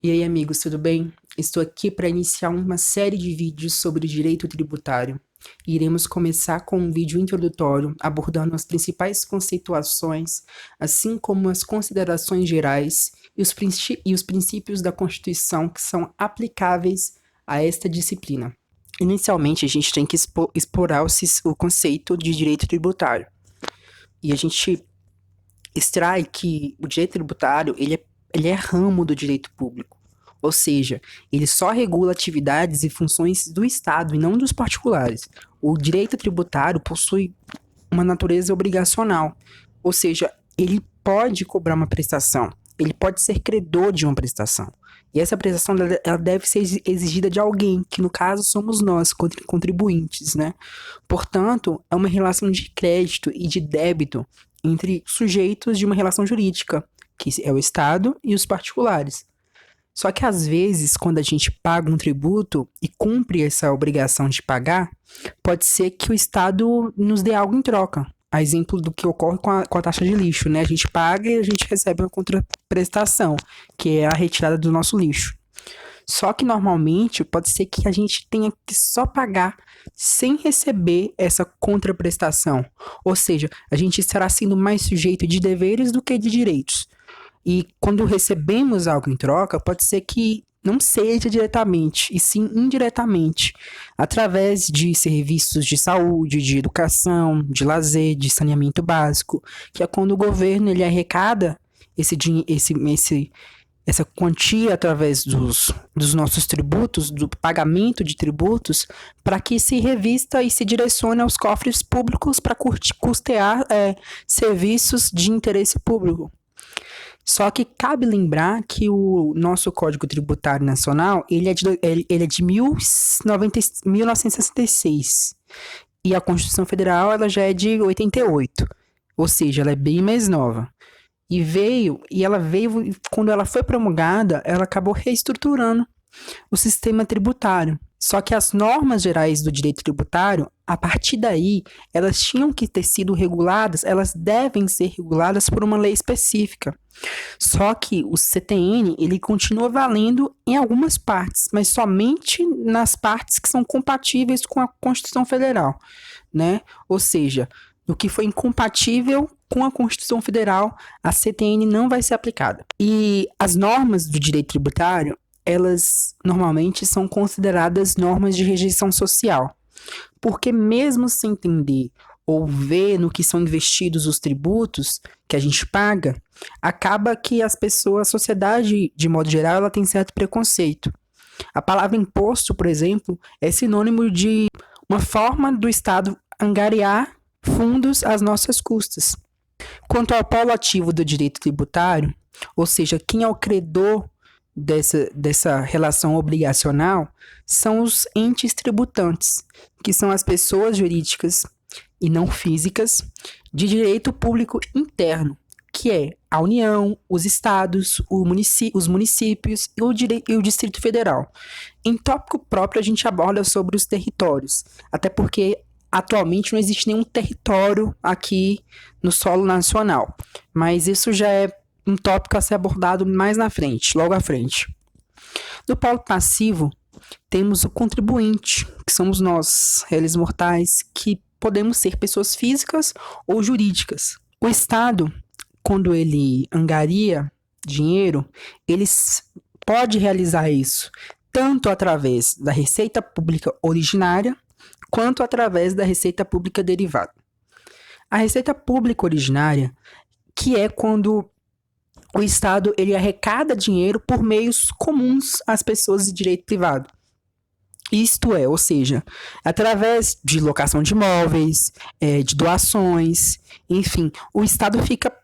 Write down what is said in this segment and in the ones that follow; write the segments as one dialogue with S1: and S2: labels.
S1: E aí, amigos, tudo bem? Estou aqui para iniciar uma série de vídeos sobre direito tributário. Iremos começar com um vídeo introdutório abordando as principais conceituações, assim como as considerações gerais e os princípios da Constituição que são aplicáveis a esta disciplina. Inicialmente, a gente tem que explorar o conceito de direito tributário. E a gente extrai que o direito tributário ele é ramo do direito público. Ou seja, ele só regula atividades e funções do Estado e não dos particulares. O direito tributário possui uma natureza obrigacional, ou seja, ele pode cobrar uma prestação, ele pode ser credor de uma prestação. E essa prestação ela deve ser exigida de alguém, que no caso somos nós, contribuintes, né? Portanto, é uma relação de crédito e de débito entre sujeitos de uma relação jurídica, que é o Estado e os particulares. Só que às vezes, quando a gente paga um tributo e cumpre essa obrigação de pagar, pode ser que o Estado nos dê algo em troca. A exemplo do que ocorre com a taxa de lixo, né? A gente paga e a gente recebe uma contraprestação, que é a retirada do nosso lixo. Só que normalmente pode ser que a gente tenha que só pagar sem receber essa contraprestação. Ou seja, a gente estará sendo mais sujeito de deveres do que de direitos. E quando recebemos algo em troca, pode ser que não seja diretamente, e sim indiretamente, através de serviços de saúde, de educação, de lazer, de saneamento básico, que é quando o governo ele arrecada essa quantia através dos nossos tributos, do pagamento de tributos, para que se revista e se direcione aos cofres públicos para custear serviços de interesse público. Só que cabe lembrar que o nosso Código Tributário Nacional, ele é de 1966. E a Constituição Federal, ela já é de 88. Ou seja, ela é bem mais nova. Quando ela foi promulgada, ela acabou reestruturando o sistema tributário. Só que as normas gerais do direito tributário, a partir daí, elas tinham que ter sido reguladas, elas devem ser reguladas por uma lei específica. Só que o CTN, ele continua valendo em algumas partes, mas somente nas partes que são compatíveis com a Constituição Federal, né? Ou seja, no que foi incompatível com a Constituição Federal, a CTN não vai ser aplicada. E as normas do direito tributário, elas normalmente são consideradas normas de rejeição social, porque mesmo sem entender ou ver no que são investidos os tributos que a gente paga, acaba que as pessoas, a sociedade, de modo geral, ela tem certo preconceito. A palavra imposto, por exemplo, é sinônimo de uma forma do Estado angariar fundos às nossas custas. Quanto ao polo ativo do direito tributário, ou seja, quem é o credor dessa relação obrigacional, são os entes tributantes, que são as pessoas jurídicas e não físicas de direito público interno, que é a União, os estados, os municípios e o Distrito Federal. Em tópico próprio, a gente aborda sobre os territórios, até porque atualmente não existe nenhum território aqui no solo nacional, mas isso já é um tópico a ser abordado mais na frente, logo à frente. No polo passivo, temos o contribuinte, que somos nós, réis mortais, que podemos ser pessoas físicas ou jurídicas. O Estado, quando ele angaria dinheiro, ele pode realizar isso tanto através da receita pública originária, quanto através da receita pública derivada. A receita pública originária, que é quando o Estado ele arrecada dinheiro por meios comuns às pessoas de direito privado. Isto é, ou seja, através de locação de imóveis, de doações, enfim, o Estado fica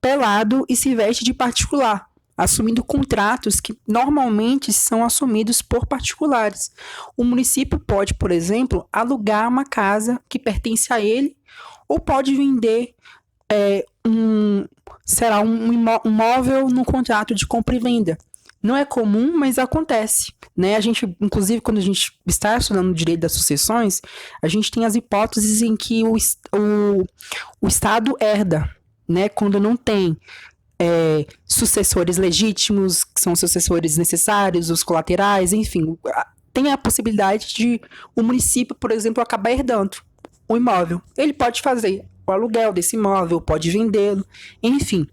S1: pelado e se veste de particular, assumindo contratos que normalmente são assumidos por particulares. O município pode, por exemplo, alugar uma casa que pertence a ele ou pode vender um imóvel no contrato de compra e venda. Não é comum, mas acontece, né? A gente, inclusive, quando a gente está estudando o direito das sucessões, a gente tem as hipóteses em que o Estado herda, né? Quando não tem sucessores legítimos, que são sucessores necessários, os colaterais, enfim. Tem a possibilidade de o município, por exemplo, acabar herdando o imóvel. Ele pode fazer o aluguel desse imóvel, pode vendê-lo, enfim.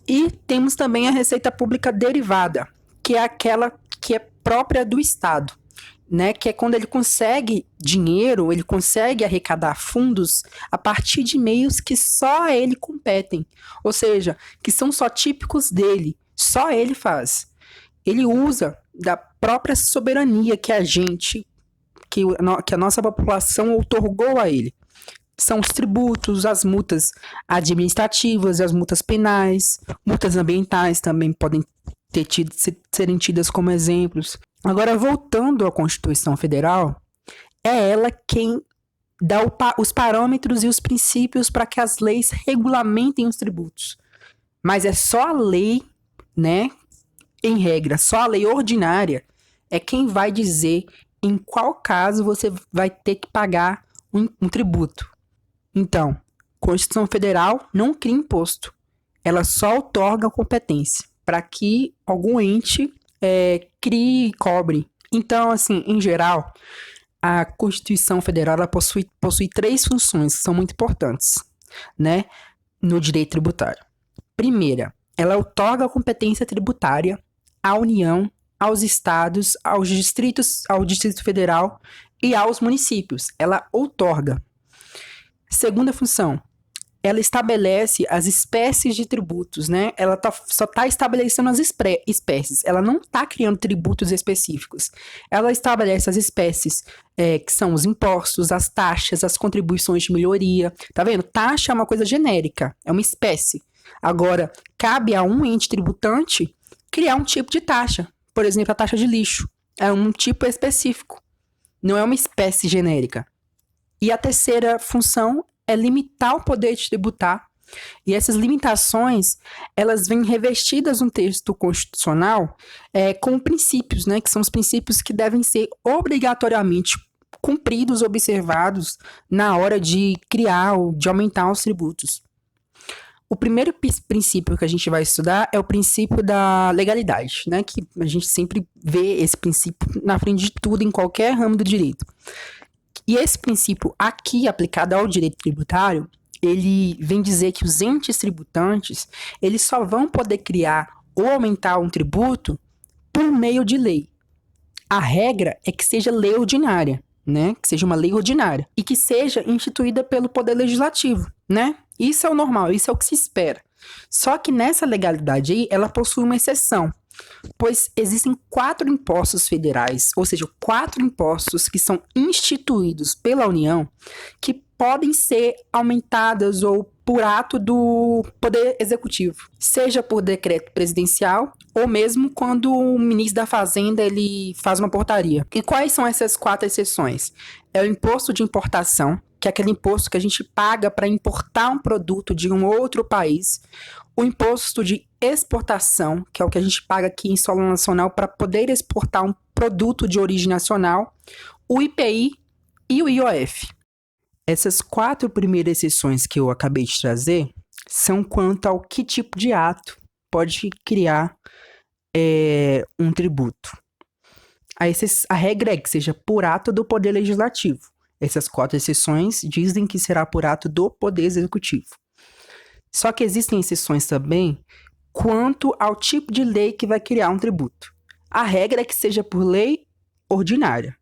S1: E temos também a receita pública derivada, que é aquela que é própria do Estado, né? Que é quando ele consegue dinheiro, ele consegue arrecadar fundos a partir de meios que só a ele competem, ou seja, que são só típicos dele, só ele faz. Ele usa da própria soberania que a nossa população outorgou a ele. São os tributos, as multas administrativas, as multas penais, multas ambientais também podem serem tidas como exemplos. Agora, voltando à Constituição Federal, é ela quem dá os parâmetros e os princípios para que as leis regulamentem os tributos. Mas é só a lei, né, em regra, só a lei ordinária é quem vai dizer em qual caso você vai ter que pagar um tributo. Então, a Constituição Federal não cria imposto. Ela só outorga competência para que algum ente crie e cobre. Então, assim, em geral, a Constituição Federal ela possui 3 funções que são muito importantes, né, no direito tributário. Primeira, ela outorga a competência tributária à União, aos estados, ao Distrito Federal e aos municípios. Ela outorga. Segunda função, ela estabelece as espécies de tributos, né? Ela só está estabelecendo as espécies, ela não está criando tributos específicos. Ela estabelece as espécies, que são os impostos, as taxas, as contribuições de melhoria. Tá vendo? Taxa é uma coisa genérica, é uma espécie. Agora, cabe a um ente tributante criar um tipo de taxa. Por exemplo, a taxa de lixo. É um tipo específico, não é uma espécie genérica. E a terceira função é limitar o poder de tributar. E essas limitações, elas vêm revestidas no texto constitucional com princípios, né? Que são os princípios que devem ser obrigatoriamente cumpridos, observados na hora de criar ou de aumentar os tributos. O primeiro princípio que a gente vai estudar é o princípio da legalidade, né? Que a gente sempre vê esse princípio na frente de tudo, em qualquer ramo do direito. E esse princípio aqui, aplicado ao direito tributário, ele vem dizer que os entes tributantes, eles só vão poder criar ou aumentar um tributo por meio de lei. A regra é que seja lei ordinária, né? Que seja uma lei ordinária e que seja instituída pelo Poder Legislativo, né? Isso é o normal, isso é o que se espera. Só que nessa legalidade aí, ela possui uma exceção, pois existem 4 impostos federais, ou seja, 4 impostos que são instituídos pela União, que podem ser aumentadas ou por ato do Poder Executivo, seja por decreto presidencial ou mesmo quando o ministro da Fazenda ele faz uma portaria. E quais são essas 4 exceções? É o imposto de importação, que é aquele imposto que a gente paga para importar um produto de um outro país. O imposto de exportação, que é o que a gente paga aqui em solo nacional para poder exportar um produto de origem nacional. O IPI e o IOF. Essas 4 primeiras exceções que eu acabei de trazer são quanto ao que tipo de ato pode criar um tributo. A regra é que seja por ato do Poder Legislativo. Essas 4 exceções dizem que será por ato do Poder Executivo. Só que existem exceções também quanto ao tipo de lei que vai criar um tributo. A regra é que seja por lei ordinária.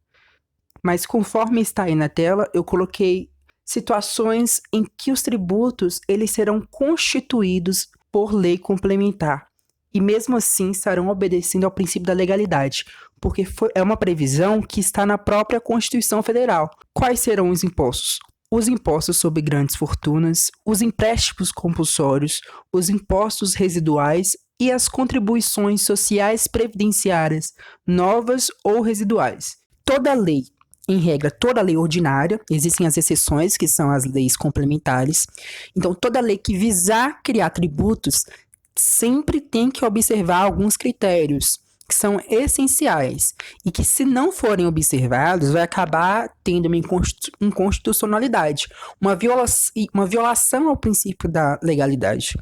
S1: Mas conforme está aí na tela, eu coloquei situações em que os tributos eles serão constituídos por lei complementar. E mesmo assim estarão obedecendo ao princípio da legalidade, porque é uma previsão que está na própria Constituição Federal. Quais serão os impostos? Os impostos sobre grandes fortunas, os empréstimos compulsórios, os impostos residuais e as contribuições sociais previdenciárias, novas ou residuais. Toda lei, em regra, toda lei ordinária, existem as exceções, que são as leis complementares. Então, toda lei que visar criar tributos sempre tem que observar alguns critérios. que são essenciais e que, se não forem observados, vai acabar tendo uma inconstitucionalidade, uma violação ao princípio da legalidade.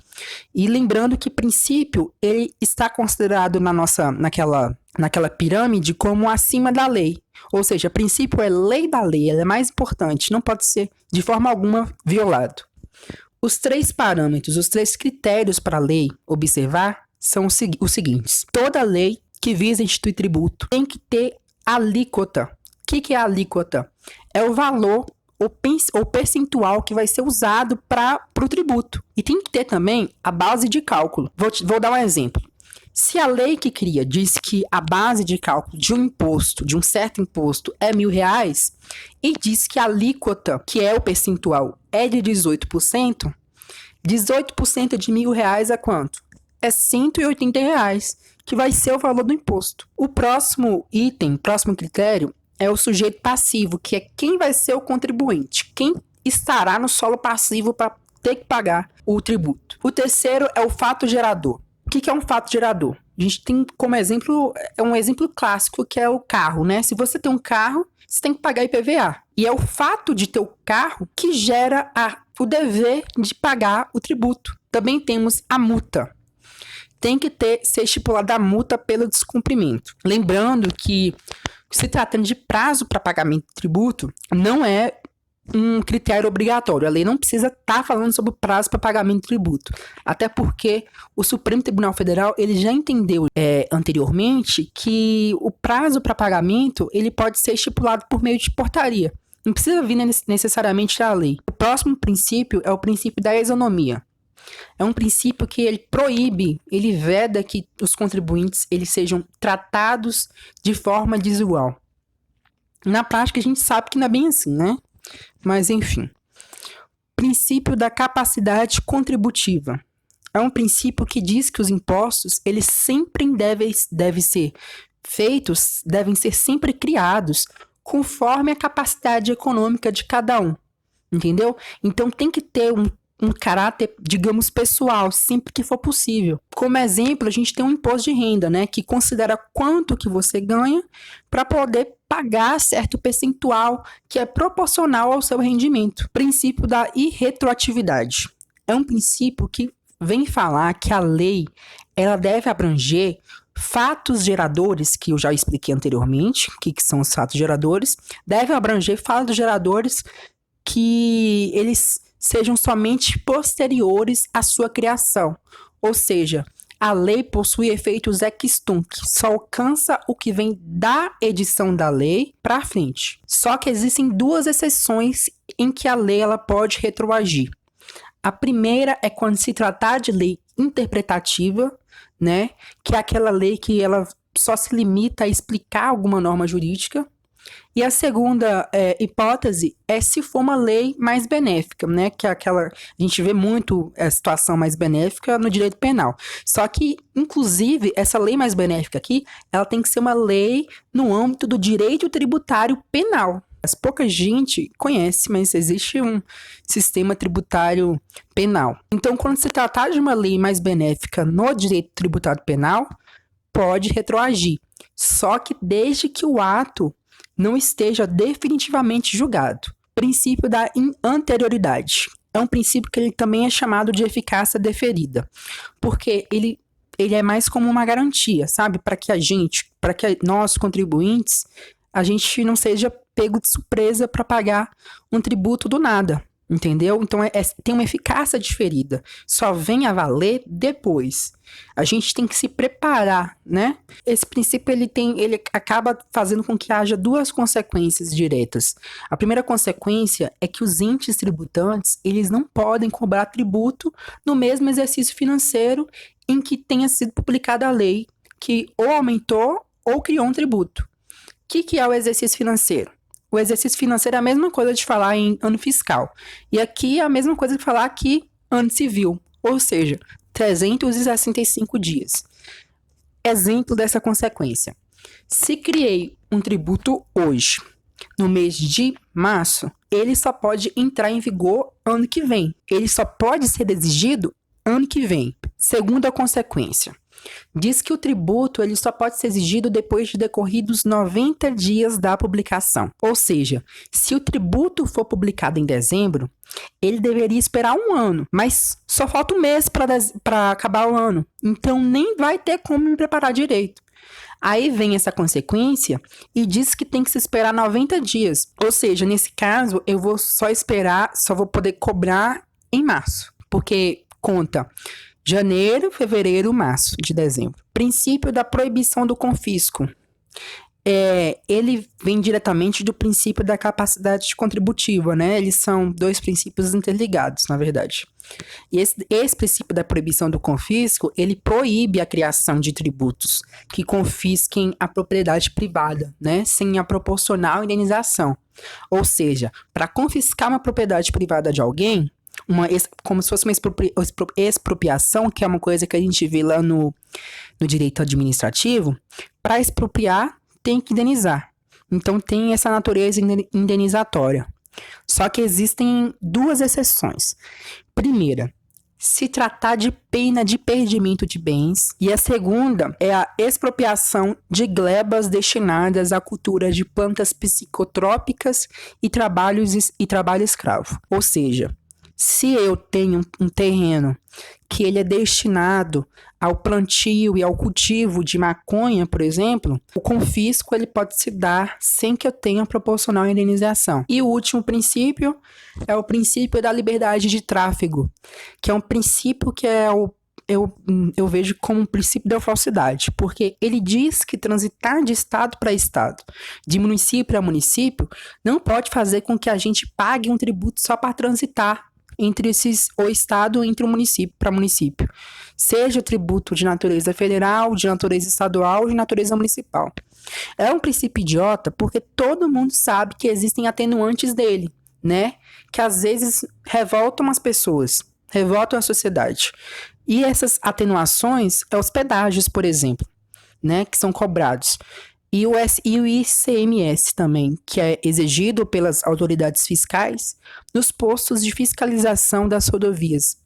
S1: E lembrando que princípio ele está considerado naquela pirâmide como acima da lei. Ou seja, princípio é lei da lei, ela é mais importante, não pode ser de forma alguma violado. Os 3 parâmetros, os 3 critérios para a lei observar são os seguintes. Toda lei que visa instituir tributo tem que ter alíquota. O que é a alíquota? É o valor ou percentual que vai ser usado para o tributo. E tem que ter também a base de cálculo. Vou dar um exemplo. Se a lei que cria diz que a base de cálculo de um imposto, de um certo imposto, é R$1.000, e diz que a alíquota, que é o percentual, é de 18%, 18% de R$1.000 é quanto? É R$180, que vai ser o valor do imposto. O próximo critério, é o sujeito passivo, que é quem vai ser o contribuinte, quem estará no solo passivo para ter que pagar o tributo. O terceiro é o fato gerador. O que é um fato gerador? A gente tem como exemplo, um exemplo clássico, que é o carro, né? Se você tem um carro, você tem que pagar IPVA. E é o fato de ter o carro que gera o dever de pagar o tributo. Também temos a multa. Tem que ser estipulada a multa pelo descumprimento. Lembrando que, se tratando de prazo para pagamento de tributo, não é um critério obrigatório. A lei não precisa estar falando sobre o prazo para pagamento de tributo. Até porque o Supremo Tribunal Federal ele já entendeu anteriormente que o prazo para pagamento ele pode ser estipulado por meio de portaria. Não precisa vir necessariamente da lei. O próximo princípio é o princípio da isonomia. É um princípio que ele proíbe, ele veda que os contribuintes eles sejam tratados de forma desigual. Na prática, a gente sabe que não é bem assim, né? Mas, enfim. Princípio da capacidade contributiva. É um princípio que diz que os impostos, eles sempre devem ser feitos, devem ser sempre criados conforme a capacidade econômica de cada um. Entendeu? Então, tem que ter um caráter, digamos, pessoal, sempre que for possível. Como exemplo, a gente tem um imposto de renda, né, que considera quanto que você ganha para poder pagar certo percentual que é proporcional ao seu rendimento. Princípio da irretroatividade. É um princípio que vem falar que a lei ela deve abranger fatos geradores, que eu já expliquei anteriormente, o que são os fatos geradores, deve abranger fatos geradores que eles sejam somente posteriores à sua criação. Ou seja, a lei possui efeitos ex tunc, só alcança o que vem da edição da lei para frente. Só que existem 2 exceções em que a lei ela pode retroagir. A primeira é quando se tratar de lei interpretativa, né, que é aquela lei que ela só se limita a explicar alguma norma jurídica. E a segunda hipótese é se for uma lei mais benéfica, né? Que é aquela. A gente vê muito a situação mais benéfica no direito penal. Só que, inclusive, essa lei mais benéfica aqui, ela tem que ser uma lei no âmbito do direito tributário penal. Pouca gente conhece, mas existe um sistema tributário penal. Então, quando se tratar de uma lei mais benéfica no direito tributário penal, pode retroagir. Só que desde que o ato não esteja definitivamente julgado. Princípio da anterioridade. É um princípio que ele também é chamado de eficácia deferida, porque ele é mais como uma garantia, sabe? Para que nós, contribuintes, a gente não seja pego de surpresa para pagar um tributo do nada, entendeu? Então, tem uma eficácia diferida. Só vem a valer depois. A gente tem que se preparar, né? Esse princípio, ele acaba fazendo com que haja 2 consequências diretas. A primeira consequência é que os entes tributantes, eles não podem cobrar tributo no mesmo exercício financeiro em que tenha sido publicada a lei que ou aumentou ou criou um tributo. O que é o exercício financeiro? O exercício financeiro é a mesma coisa de falar em ano fiscal. E aqui é a mesma coisa de falar aqui ano civil. Ou seja, 365 dias. Exemplo dessa consequência. Se criei um tributo hoje, no mês de março, ele só pode entrar em vigor ano que vem. Ele só pode ser exigido ano que vem. Segunda consequência. diz que o tributo ele só pode ser exigido depois de decorridos 90 dias da publicação. Ou seja, se o tributo for publicado em dezembro, ele deveria esperar um ano, mas só falta um mês para acabar o ano. Então nem vai ter como me preparar direito. Aí vem essa consequência e diz que tem que se esperar 90 dias. Ou seja, nesse caso, eu vou só vou poder cobrar em março, porque conta janeiro, fevereiro, março de dezembro. Princípio da proibição do confisco. Ele vem diretamente do princípio da capacidade contributiva, né? Eles são dois princípios interligados, na verdade. E esse princípio da proibição do confisco, ele proíbe a criação de tributos que confisquem a propriedade privada, né? Sem a proporcional indenização. Ou seja, para confiscar uma propriedade privada de alguém, como se fosse uma expropriação, que é uma coisa que a gente vê lá no direito administrativo, para expropriar tem que indenizar. Então tem essa natureza indenizatória. Só que existem duas exceções. Primeira, se tratar de pena de perdimento de bens, e a segunda é a expropriação de glebas destinadas à cultura de plantas psicotrópicas e trabalho escravo. Ou seja, se eu tenho um terreno que ele é destinado ao plantio e ao cultivo de maconha, por exemplo, o confisco ele pode se dar sem que eu tenha proporcional indenização. E o último princípio é o princípio da liberdade de tráfego, que é um princípio que eu vejo como um princípio da falsidade, porque ele diz que transitar de estado para estado, de município para município, não pode fazer com que a gente pague um tributo só para transitar entre o estado, entre o município para município. Seja o tributo de natureza federal, de natureza estadual, de natureza municipal. É um princípio idiota porque todo mundo sabe que existem atenuantes dele, né? Que às vezes revoltam as pessoas, revoltam a sociedade. E essas atenuações é os pedágios, por exemplo, né? Que são cobrados. E o ICMS também, que é exigido pelas autoridades fiscais nos postos de fiscalização das rodovias.